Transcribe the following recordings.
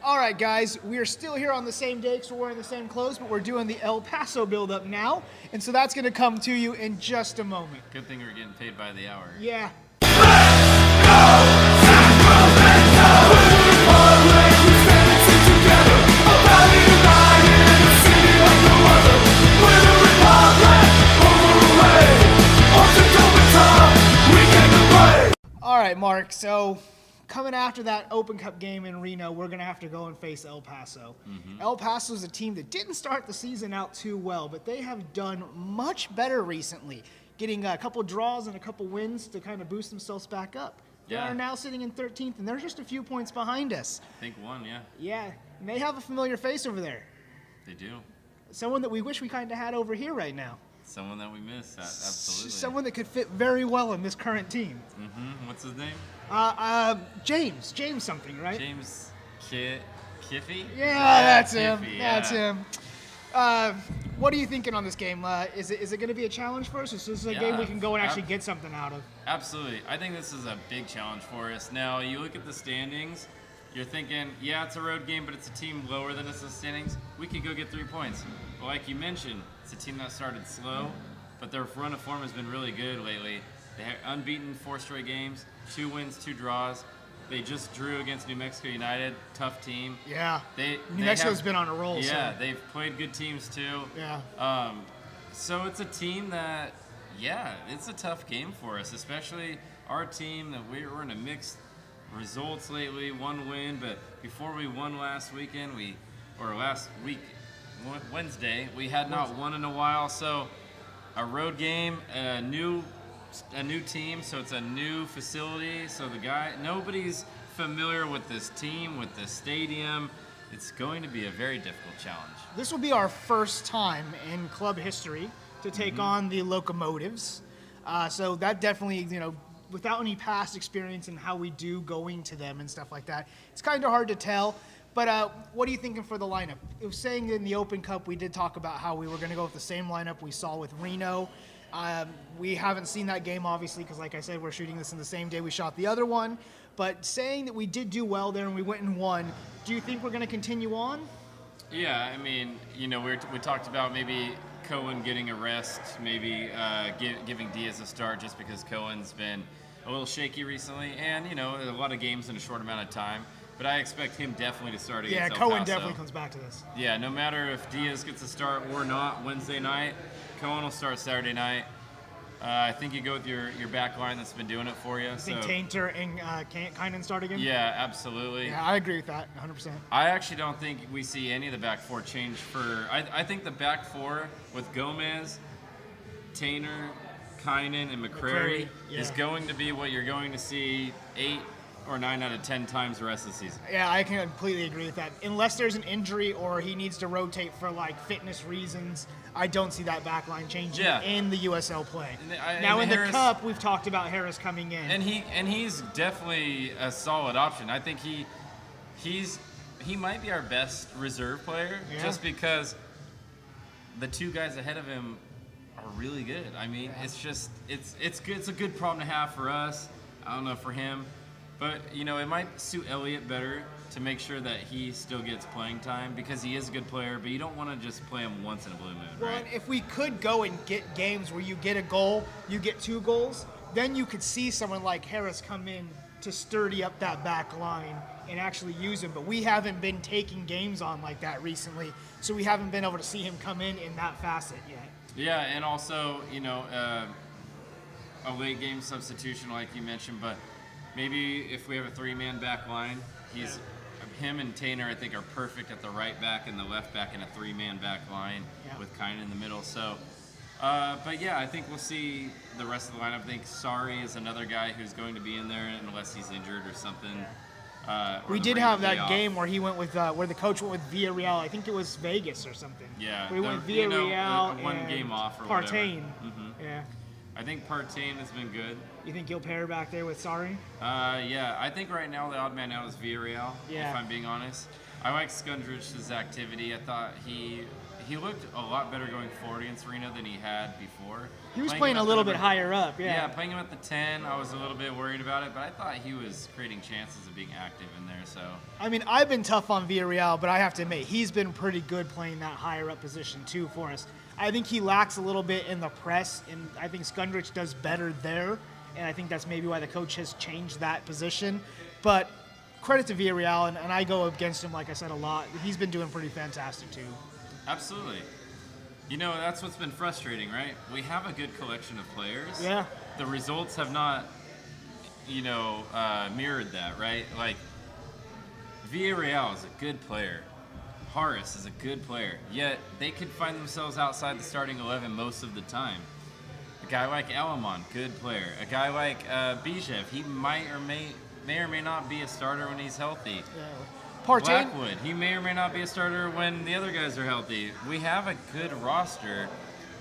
All right, guys, we are still here on the same day because we're wearing the same clothes, but we're doing the El Paso build-up now, and so that's going to come to you in just a moment. Good thing we're getting paid by the hour. Yeah. All right, Mark, so coming after that Open Cup game in Reno, we're going to have to go and face El Paso. El Paso is a team that didn't start the season out too well, but they have done much better recently, getting a couple draws and a couple wins to kind of boost themselves back up. They are now sitting in 13th, and they're just a few points behind us. I think one, yeah. Yeah, and they have a familiar face over there. They do. Someone that we wish we kind of had over here right now. Someone that we miss, absolutely. Someone that could fit very well in this current team. What's his name? James something, right? James Kiffey? Yeah, that's him. Kiffey, that's him. What are you thinking on this game? Is it going to be a challenge for us, or is this a game we can go and actually get something out of? Absolutely. I think this is a big challenge for us. Now, you look at the standings, you're thinking, yeah, it's a road game, but it's a team lower than us in the standings. We could go get 3 points. But like you mentioned, it's a team that started slow, but their run of form has been really good lately. They have unbeaten 4 straight games, 2 wins, 2 draws. They just drew against New Mexico United, tough team. Yeah. New Mexico's been on a roll. Yeah, they've played good teams too. Yeah. So it's a team that, it's a tough game for us, especially our team that we're in a mixed results lately, 1 win, but before we won last week, Wednesday, we had not won in a while. So a road game, a new team, so it's a new facility. So nobody's familiar with this team, with this stadium. It's going to be a very difficult challenge. This will be our first time in club history to take on the Locomotives. So that definitely, without any past experience in how we do going to them and stuff like that, it's kind of hard to tell. But what are you thinking for the lineup? It was saying in the Open Cup, we did talk about how we were going to go with the same lineup we saw with Reno. We haven't seen that game, obviously, because like I said, we're shooting this in the same day we shot the other one. But saying that we did do well there and we went and won, do you think we're going to continue on? Yeah, I mean, we talked about maybe Cohen getting a rest, maybe giving Diaz a start just because Cohen's been a little shaky recently, and, a lot of games in a short amount of time. But I expect him definitely to start against El Paso. Cohen definitely comes back to this. Yeah, no matter if Diaz gets a start or not Wednesday night, Cohen will start Saturday night. I think you go with your back line that's been doing it for you. You think Tainter and Kynan start again? Yeah, absolutely. Yeah, I agree with that, 100%. I actually don't think we see any of the back four change for... I think the back four with Gomez, Tainter, Kynan, and McCrary is going to be what you're going to see 8 or 9 out of 10 times the rest of the season. Yeah, I can completely agree with that. Unless there's an injury or he needs to rotate for fitness reasons, I don't see that back line changing in the USL play. Now in the Cup, we've talked about Harris coming in, and he's definitely a solid option. I think he might be our best reserve player just because the 2 guys ahead of him are really good. I mean, it's good. It's a good problem to have for us. I don't know for him. But, it might suit Elliott better to make sure that he still gets playing time because he is a good player, but you don't want to just play him once in a blue moon, right? Well, if we could go and get games where you get a goal, you get 2 goals, then you could see someone like Harris come in to sturdy up that back line and actually use him. But we haven't been taking games on like that recently, so we haven't been able to see him come in that facet yet. Yeah, and also, a late game substitution like you mentioned, but maybe if we have a 3-man back line, him and Tainter, I think, are perfect at the right back and the left back in a 3-man back line with Kynan in the middle. So, I think we'll see the rest of the lineup. I think Sari is another guy who's going to be in there unless he's injured or something. We did have that game where he went with where the coach went with Villarreal. I think it was Vegas or something. Yeah, we went Villarreal one game off or Partain. Whatever. Yeah. I think Partain has been good. You think he'll pair back there with Sari? Yeah. I think right now the odd man out is Villarreal, if I'm being honest. I like Skundrich's activity. I thought he he looked a lot better going forward against Reno than he had before. He was playing a little bit higher up, Yeah, playing him at the 10, I was a little bit worried about it, but I thought he was creating chances of being active in there, so. I mean, I've been tough on Villarreal, but I have to admit, he's been pretty good playing that higher up position too for us. I think he lacks a little bit in the press, and I think Skundrich does better there, and I think that's maybe why the coach has changed that position. But credit to Villarreal, and I go against him, like I said, a lot. He's been doing pretty fantastic too. Absolutely. You know, that's what's been frustrating, right? We have a good collection of players. Yeah. The results have not, mirrored that, right? Like, Villarreal is a good player. Horace is a good player. Yet, they could find themselves outside the starting 11 most of the time. A guy like Alamon, good player. A guy like Bijev, he may or may not be a starter when he's healthy. Yeah. Partain, Blackwood, he may or may not be a starter when the other guys are healthy. We have a good roster,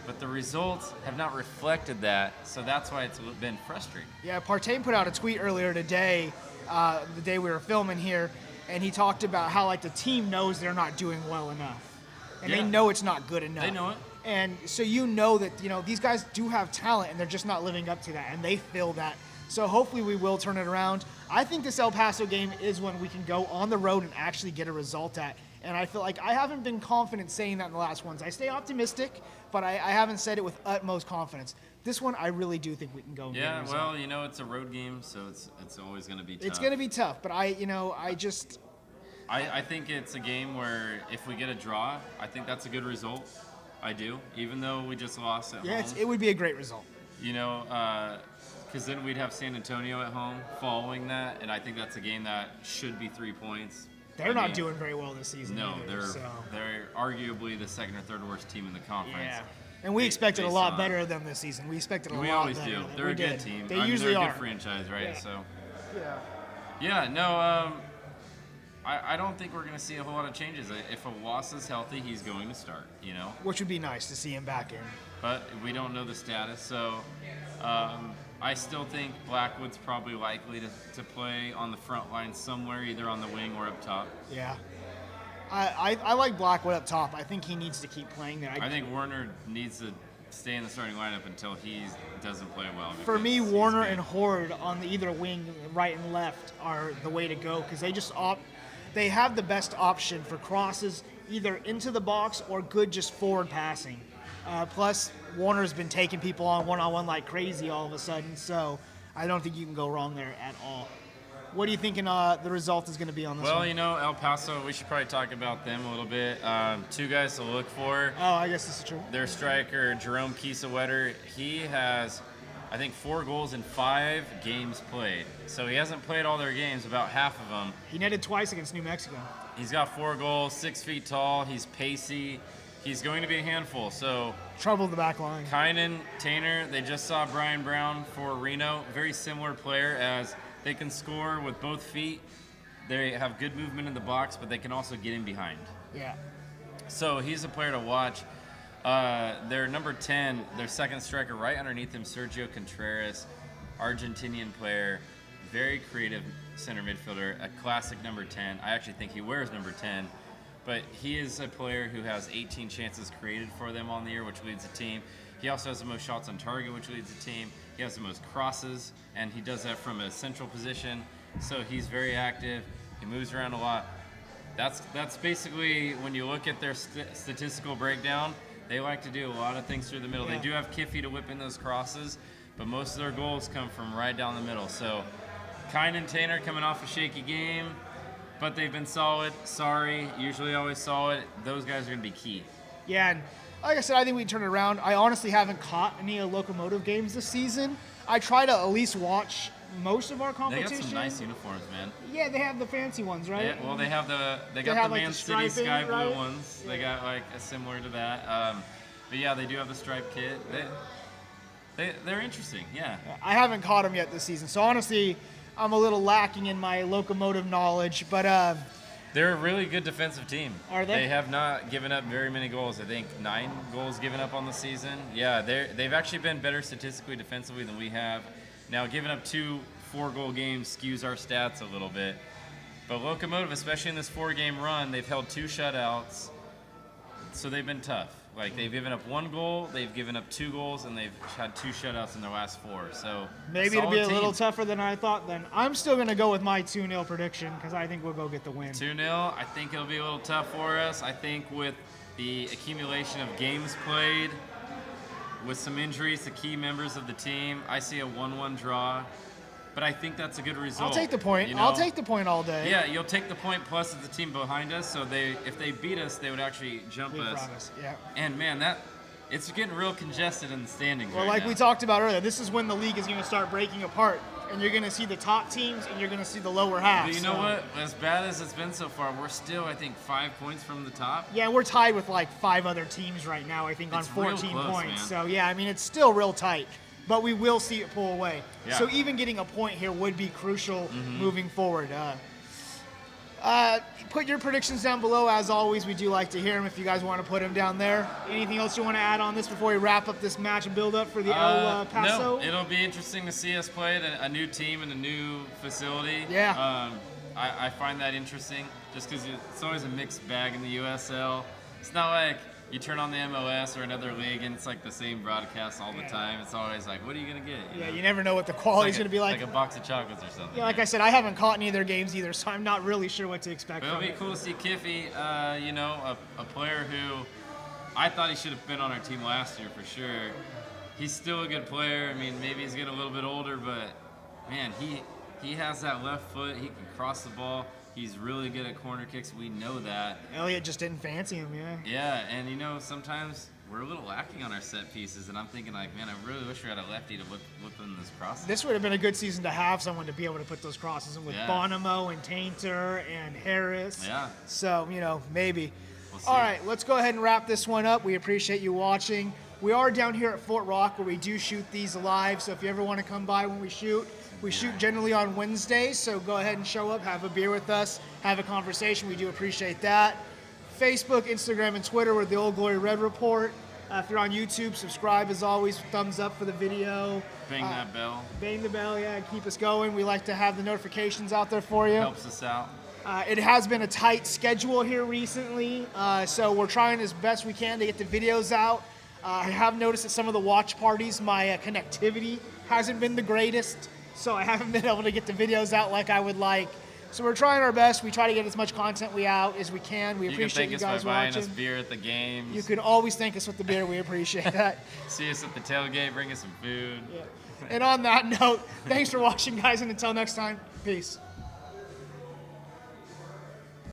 but the results have not reflected that, so that's why it's been frustrating. Yeah, Partain put out a tweet earlier today, the day we were filming here, and he talked about how like the team knows they're not doing well enough, and they know it's not good enough. They know it. And so you know that these guys do have talent, and they're just not living up to that, and they feel that. So hopefully we will turn it around. I think this El Paso game is one we can go on the road and actually get a result at. And I feel like I haven't been confident saying that in the last ones. I stay optimistic, but I haven't said it with utmost confidence. This one, I really do think we can go and get a result. Well, it's a road game, so it's always going to be tough. It's going to be tough, but I think it's a game where if we get a draw, I think that's a good result. I do, even though we just lost at home. Yeah, it would be a great result. Because then we'd have San Antonio at home following that, and I think that's a game that should be 3 points. They're not doing very well this season. No, either, they're arguably the second or third worst team in the conference. Yeah, and we expected a lot better of them this season. We expected a lot better. We always do. They're a good team. They usually they're are. A good franchise, right? Yeah. So. Yeah. Yeah. No. I don't think we're going to see a whole lot of changes. If Awas is healthy, he's going to start. Which would be nice to see him back in. But we don't know the status, so. I still think Blackwood's probably likely to play on the front line somewhere, either on the wing or up top. Yeah. I like Blackwood up top. I think he needs to keep playing there. I think Warner needs to stay in the starting lineup until he doesn't play well. For me, Warner and Horde on the either wing, right and left, are the way to go because they have the best option for crosses either into the box or good just forward passing. Plus, Warner's been taking people on one-on-one like crazy all of a sudden, so I don't think you can go wrong there at all. What are you thinking the result is going to be on this one? Well, El Paso, we should probably talk about them a little bit. Two guys to look for. Oh, I guess this is true. Their striker, Jerome Kiesewetter, he has, I think, 4 goals in 5 games played. So he hasn't played all their games, about half of them. He netted twice against New Mexico. He's got 4 goals, 6 feet tall, he's pacey. He's going to be a handful, so... Trouble in the back line. Kynan, Tanner, they just saw Brian Brown for Reno. Very similar player as they can score with both feet. They have good movement in the box, but they can also get in behind. Yeah. So he's a player to watch. Their number 10, their second striker right underneath him, Sergio Contreras, Argentinian player, very creative center midfielder, a classic number 10. I actually think he wears number 10. But he is a player who has 18 chances created for them on the year, which leads the team. He also has the most shots on target, which leads the team. He has the most crosses, and he does that from a central position. So he's very active. He moves around a lot. That's basically, when you look at their statistical breakdown, they like to do a lot of things through the middle. Yeah. They do have Kiffy to whip in those crosses, but most of their goals come from right down the middle. So Kynan Tanner coming off a shaky game. But they've been solid. Sorry, usually always solid. Those guys are going to be key. Yeah, and like I said, I think we can turn it around. I honestly haven't caught any Locomotive games this season. I try to at least watch most of our competition. They got some nice uniforms, man. Yeah, they have the fancy ones, right? Yeah, well, they got the like, Man the City striping, sky blue right? ones. Yeah. They got like a similar to that. But yeah, they do have the striped kit. They're interesting. Yeah. I haven't caught them yet this season, so honestly, I'm a little lacking in my Locomotive knowledge, but They're a really good defensive team. Are they? They have not given up very many goals. I think 9 goals given up on the season. Yeah, they've actually been better statistically defensively than we have. Now, giving up 2 4-goal games skews our stats a little bit. But Locomotive, especially in this 4-game run, they've held 2 shutouts. So they've been tough. Like, they've given up 1 goal, they've given up 2 goals, and they've had 2 shutouts in their last 4. So maybe it'll be a solid little team. tougher than I thought then. I'm still going to go with my 2-0 prediction because I think we'll go get the win. 2-0. I think it'll be a little tough for us. I think with the accumulation of games played, with some injuries to key members of the team, I see a 1-1 draw. But I think that's a good result. I'll take the point. You know? I'll take the point all day. Yeah, you'll take the point plus the team behind us. So if they beat us, they would actually jump We us. promise. Yeah. And man, it's getting real congested in the standings Well, right like now. we talked about earlier, this is when the league is going to start breaking apart, and you're going to see the top teams, and you're going to see the lower half. But you know what? As bad as it's been so far, we're still, I think, 5 points from the top. Yeah, we're tied with like 5 other teams right now, I think, It's on real 14 close, points. man. So, yeah, I mean, it's still real tight, but we will see it pull away. Yeah. So even getting a point here would be crucial moving forward. Put your predictions down below. As always, we do like to hear them if you guys want to put them down there. Anything else you want to add on this before we wrap up this match and build up for the El Paso? No, it'll be interesting to see us play at a new team in a new facility. Yeah. I find that interesting just because it's always a mixed bag in the USL. It's not like you turn on the MLS or another league and it's like the same broadcast all the time. It's always like, what are you going to get? Yeah, you never know what the quality's going to be like. Like a box of chocolates or something. Yeah, like I said, I haven't caught any of their games either, so I'm not really sure what to expect But it'll from be it. cool to see Kiffy, a player who I thought he should have been on our team last year for sure. He's still a good player. I mean, maybe he's getting a little bit older, but man, he has that left foot. He can cross the ball. He's really good at corner kicks. We know that. Elliot just didn't fancy him, yeah. Yeah, and sometimes we're a little lacking on our set pieces, and I'm thinking like, man, I really wish we had a lefty to whip in this crosses. This would have been a good season to have someone to be able to put those crosses in with Yeah. Bonamo and Tainter and Harris. Yeah. So, maybe. We'll see. All right, let's go ahead and wrap this one up. We appreciate you watching. We are down here at Fort Rock where we do shoot these live, so if you ever want to come by when we shoot generally on Wednesdays, so go ahead and show up, have a beer with us, have a conversation. We do appreciate that. Facebook, Instagram, and Twitter, we're the Old Glory Red Report. If you're on YouTube, subscribe as always, thumbs up for the video. Bang that bell. Bang the bell, yeah, keep us going. We like to have the notifications out there for you. Helps us out. It has been a tight schedule here recently, so we're trying as best we can to get the videos out. I have noticed at some of the watch parties, my connectivity hasn't been the greatest, so I haven't been able to get the videos out like I would like. So we're trying our best. We try to get as much content out as we can. We appreciate you can thank guys us by buying watching. us beer at the games. You can always thank us with the beer. We appreciate that. See us at the tailgate. Bring us some food. Yeah. And on that note, thanks for watching, guys, and until next time, peace.